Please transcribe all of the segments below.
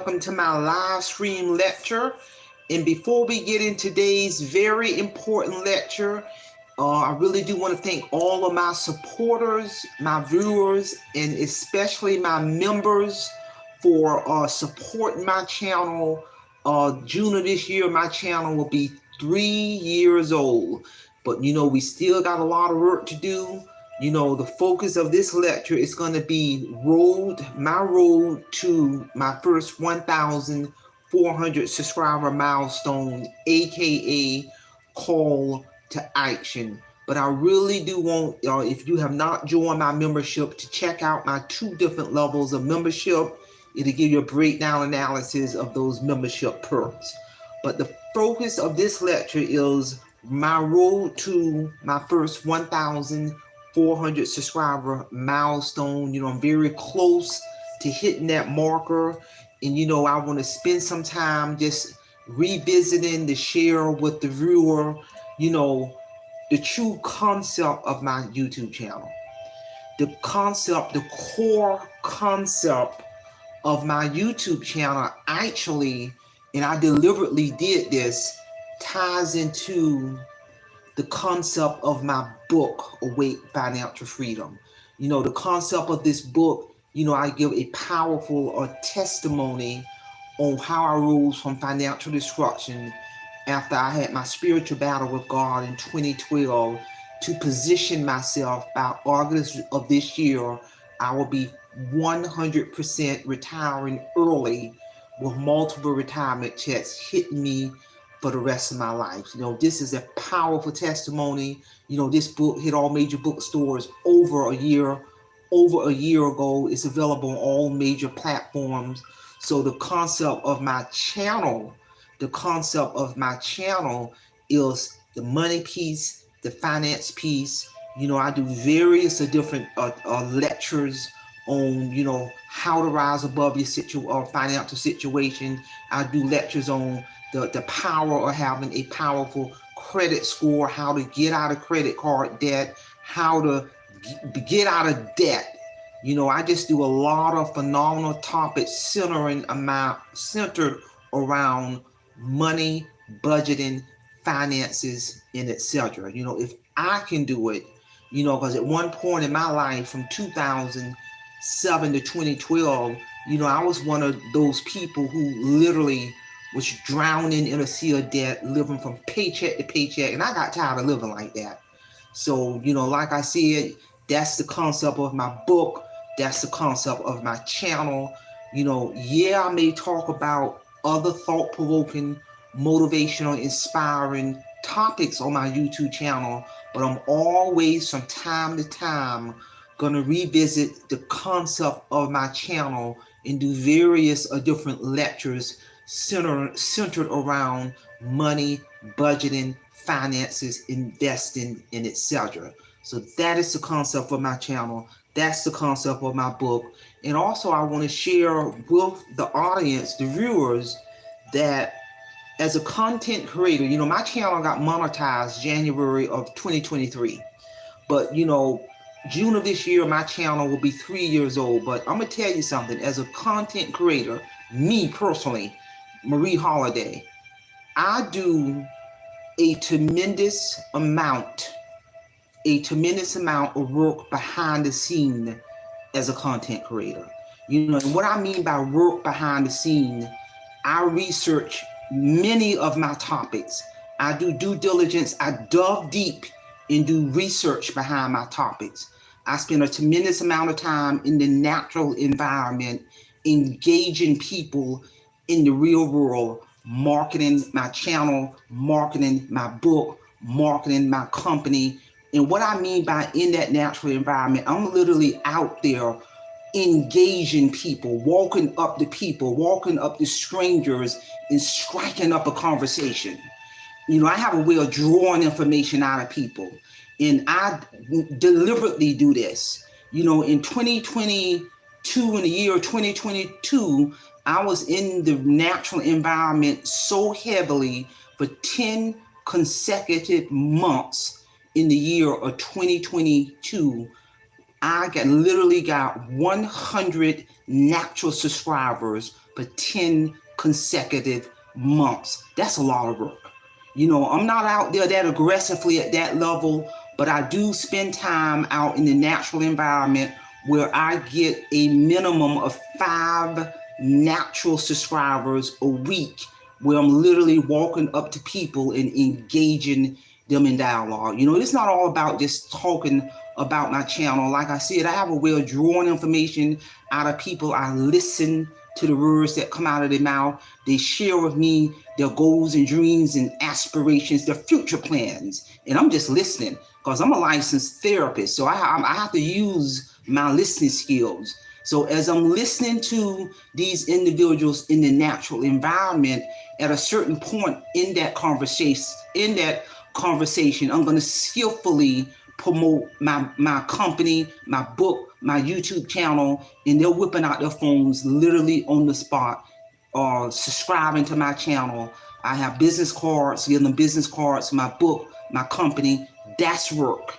welcome to my live stream lecture. And before we get in today's very important lecture, I really do want to thank all of my supporters, my viewers, and especially my members for supporting my channel. June of this year, my channel will be 3 years old. But we still got a lot of work to do. The focus of this lecture is going to be my road to my first 1,400 subscriber milestone, aka call to action. But I really do want, if you have not joined my membership, to check out my two different levels of membership. It'll give you a breakdown analysis of those membership perks. But the focus of this lecture is my road to my first 1,400 subscriber milestone. I'm very close to hitting that marker. And, I want to spend some time just revisiting to share with the viewer, the true concept of my YouTube channel. The core concept of my YouTube channel actually, and I deliberately did this, ties into the concept of my book, Awake Financial Freedom. The concept of this book, I give a powerful testimony on how I rose from financial destruction after I had my spiritual battle with God in 2012 to position myself by August of this year. I will be 100% retiring early with multiple retirement checks hitting me for the rest of my life. This is a powerful testimony. This book hit all major bookstores over a year ago. It's available on all major platforms. So the concept of my channel is the money piece, the finance piece. I do various different lectures on, how to rise above your financial situation. I do lectures on the power of having a powerful credit score, how to get out of credit card debt, how to get out of debt. I just do a lot of phenomenal topics centered around money, budgeting, finances, and etc. If I can do it, because at one point in my life from 2007 to 2012, I was one of those people who literally was drowning in a sea of debt, living from paycheck to paycheck, and I got tired of living like that. So, like I said, that's the concept of my book. That's the concept of my channel. I may talk about other thought-provoking, motivational, inspiring topics on my YouTube channel, but I'm always, from time to time, going to revisit the concept of my channel and do various different lectures centered around money, budgeting, finances, investing, and etc. So that is the concept of my channel. That's the concept of my book. And also I want to share with the audience, the viewers, that as a content creator, my channel got monetized January of 2023. But, June of this year, my channel will be 3 years old. But I'm going to tell you something. As a content creator, me personally, Marie Holiday, I do a tremendous amount of work behind the scene as a content creator. And what I mean by work behind the scene, I research many of my topics. I do due diligence. I delve deep and do research behind my topics. I spend a tremendous amount of time in the natural environment, engaging people in the real world, marketing my channel, marketing my book, marketing my company. And what I mean by in that natural environment, I'm literally out there engaging people, walking up to strangers and striking up a conversation. I have a way of drawing information out of people, and I deliberately do this. In 2022, in the year 2022, I was in the natural environment so heavily for 10 consecutive months in the year of 2022. I literally got 100 natural subscribers for 10 consecutive months. That's a lot of work. You know, I'm not out there that aggressively at that level, but I do spend time out in the natural environment where I get a minimum of 5 natural subscribers a week, where I'm literally walking up to people and engaging them in dialogue. You know, it's not all about just talking about my channel. Like I said, I have a way of drawing information out of people. I listen to the words that come out of their mouth. They share with me their goals and dreams and aspirations, their future plans. And I'm just listening because I'm a licensed therapist. So I have to use my listening skills. So as I'm listening to these individuals in the natural environment, at a certain point in that conversation, I'm going to skillfully promote my company, my book, my YouTube channel, and they're whipping out their phones literally on the spot, subscribing to my channel. I have business cards, give them business cards, my book, my company. That's work.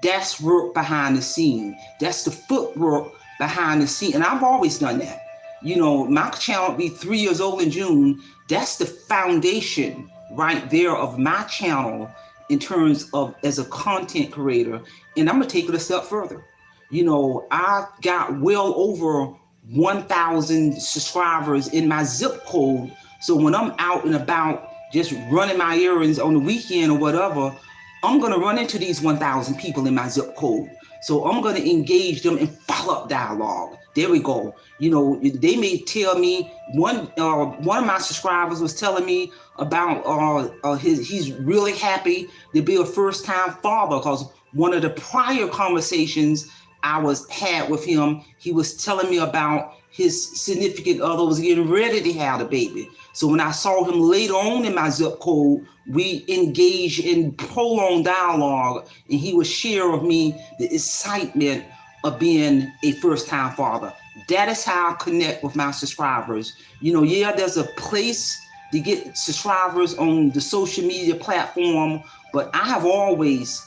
That's work behind the scene. That's the footwork behind the scene. And I've always done that. You know, my channel will be 3 years old in June. That's the foundation right there of my channel in terms of as a content creator. And I'm gonna take it a step further. You know, I got well over 1,000 subscribers in my zip code. So when I'm out and about just running my errands on the weekend or whatever, I'm gonna run into these 1,000 people in my zip code. So I'm gonna engage them in follow-up dialogue. There we go. You know, they may tell me, one of my subscribers was telling me about he's really happy to be a first-time father, because one of the prior conversations I had with him, he was telling me about his significant other was getting ready to have a baby. So when I saw him later on in my zip code, we engaged in prolonged dialogue, and he would share with me the excitement of being a first-time father. That is how I connect with my subscribers. You know, yeah, there's a place to get subscribers on the social media platform, but I have always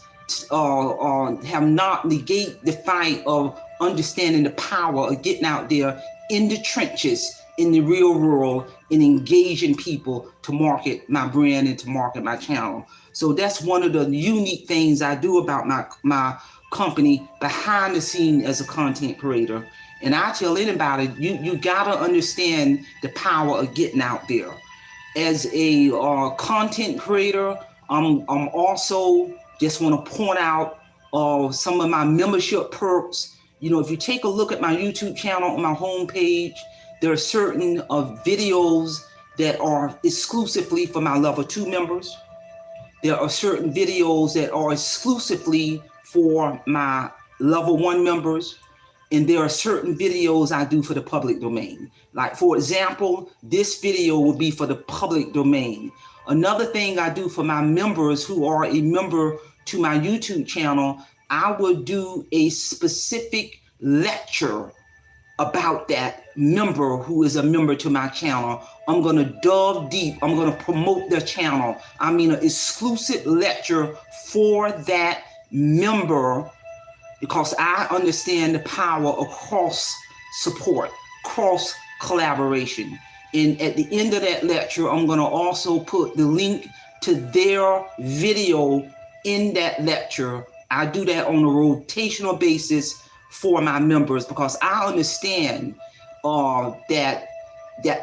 have not negate the fight of understanding the power of getting out there in the trenches, in the real world, and engaging people to market my brand and to market my channel. So that's one of the unique things I do about my company behind the scene as a content creator. And I tell anybody, you gotta understand the power of getting out there. As a content creator, I'm also just want to point out some of my membership perks. You know, if you take a look at my YouTube channel on my homepage, there are certain videos that are exclusively for my level 2 members. There are certain videos that are exclusively for my level 1 members. And there are certain videos I do for the public domain. Like, for example, this video will be for the public domain. Another thing I do for my members who are a member to my YouTube channel, I will do a specific lecture about that member who is a member to my channel. I'm going to delve deep. I'm going to promote their channel. I mean, an exclusive lecture for that member, because I understand the power of cross support, cross collaboration. And at the end of that lecture, I'm going to also put the link to their video in that lecture. I do that on a rotational basis for my members, because I understand that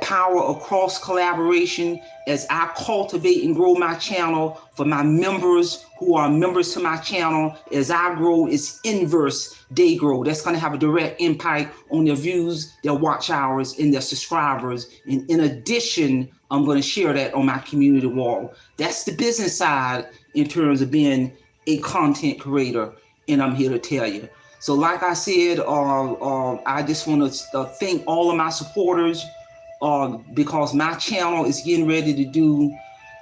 power of cross collaboration as I cultivate and grow my channel. For my members who are members to my channel, as I grow, it's inverse, they grow. That's going to have a direct impact on their views, their watch hours, and their subscribers. And in addition, I'm going to share that on my community wall. That's the business side in terms of being a content creator, and I'm here to tell you. So like I said, I just want to thank all of my supporters, because my channel is getting ready to do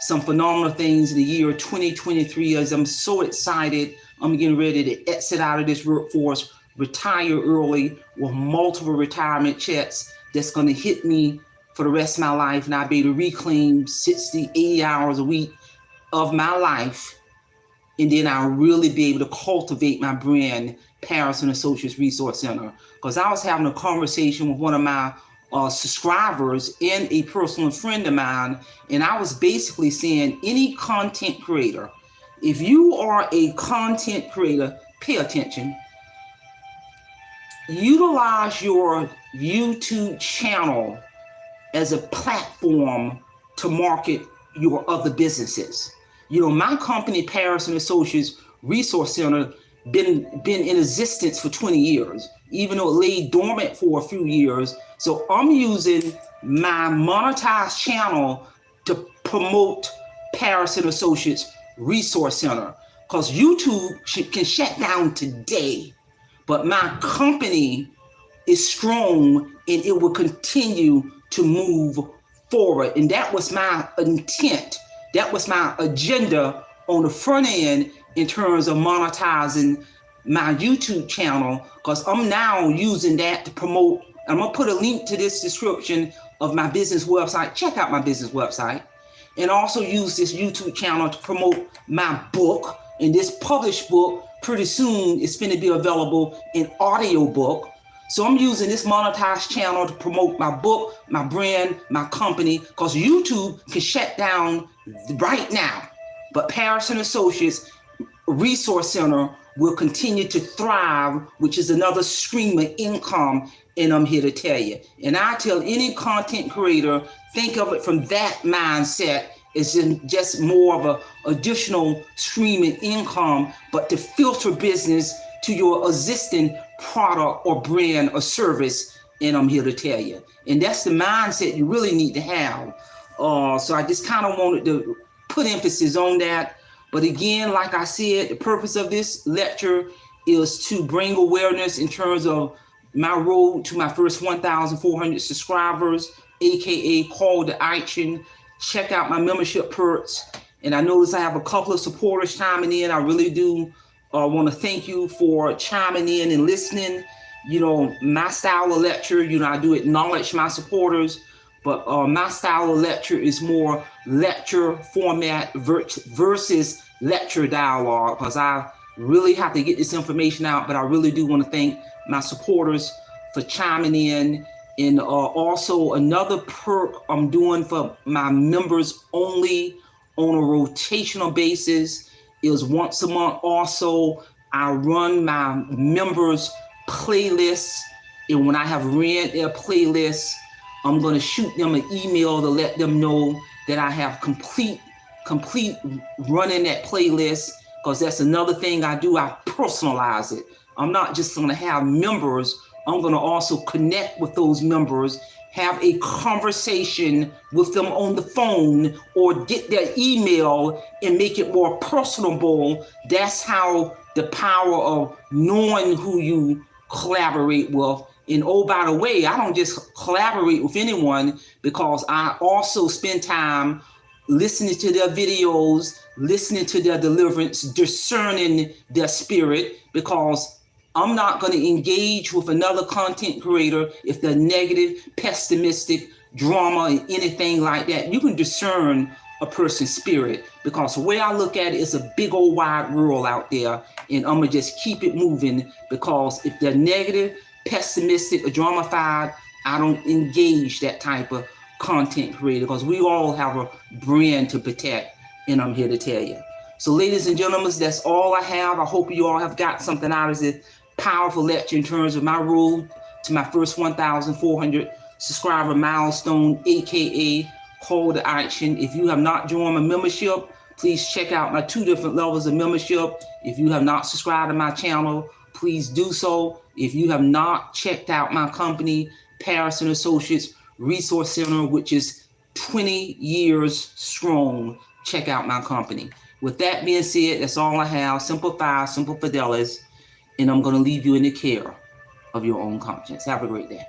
some phenomenal things in the year 2023. As I'm so excited, I'm getting ready to exit out of this workforce, retire early with multiple retirement checks that's going to hit me for the rest of my life, and I'll be able to reclaim 60, 80 hours a week of my life. And then I'll really be able to cultivate my brand, Paris and Associates Resource Center. Because I was having a conversation with one of my subscribers and a personal friend of mine, and I was basically saying any content creator, if you are a content creator, pay attention. Utilize your YouTube channel as a platform to market your other businesses. You know, my company, Paris and Associates Resource Center, been in existence for 20 years, even though it lay dormant for a few years. So I'm using my monetized channel to promote Paris and Associates Resource Center, because YouTube can shut down today, but my company is strong and it will continue to move forward. And that was my intent. That was my agenda on the front end in terms of monetizing my YouTube channel, because I'm now using that to promote. I'm gonna put a link to this description of my business website. Check out my business website, and also use this YouTube channel to promote my book. And this published book pretty soon is going to be available in audio book. So I'm using this monetized channel to promote my book, my brand, my company, because YouTube can shut down right now. But Paris and Associates Resource Center will continue to thrive, which is another stream of income. And I'm here to tell you. And I tell any content creator, think of it from that mindset. It's just more of a additional stream of income, but to filter business to your existing product or brand or service. And I'm here to tell you. And that's the mindset you really need to have. So I just kind of wanted to put emphasis on that. But again, like I said, the purpose of this lecture is to bring awareness in terms of my road to my first 1,400 subscribers, AKA call to action. Check out my membership perks. And I notice I have a couple of supporters chiming in. I really do want to thank you for chiming in and listening. You know, my style of lecture, you know, I do acknowledge my supporters, but my style of lecture is more lecture format versus lecture dialogue, because I really have to get this information out. But I really do want to thank my supporters for chiming in. And also another perk I'm doing for my members only on a rotational basis is once a month. Also, I run my members playlists, and when I have ran their playlists, I'm going to shoot them an email to let them know that I have complete running that playlist, because that's another thing I do. I personalize it. I'm not just going to have members. I'm going to also connect with those members, have a conversation with them on the phone, or get their email and make it more personable. That's how the power of knowing who you collaborate with. And oh, by the way, I don't just collaborate with anyone, because I also spend time listening to their videos, listening to their deliverance, discerning their spirit, because I'm not going to engage with another content creator if they're negative, pessimistic, drama, and anything like that. You can discern a person's spirit, because the way I look at it is a big old wide world out there, and I'm going to just keep it moving, because if they're negative, pessimistic, or dramified, I don't engage that type of content creator, because we all have a brand to protect, and I'm here to tell you. So ladies and gentlemen, that's all I have. I hope you all have got something out of this powerful lecture in terms of my road to my first 1,400 subscriber milestone, AKA call to action. If you have not joined my membership, please check out my 2 different levels of membership. If you have not subscribed to my channel, please do so. If you have not checked out my company, Paris and Associates Resource Center, which is 20 years strong, check out my company. With that being said, that's all I have. Simple Fidelity, and I'm going to leave you in the care of your own conscience. Have a great day.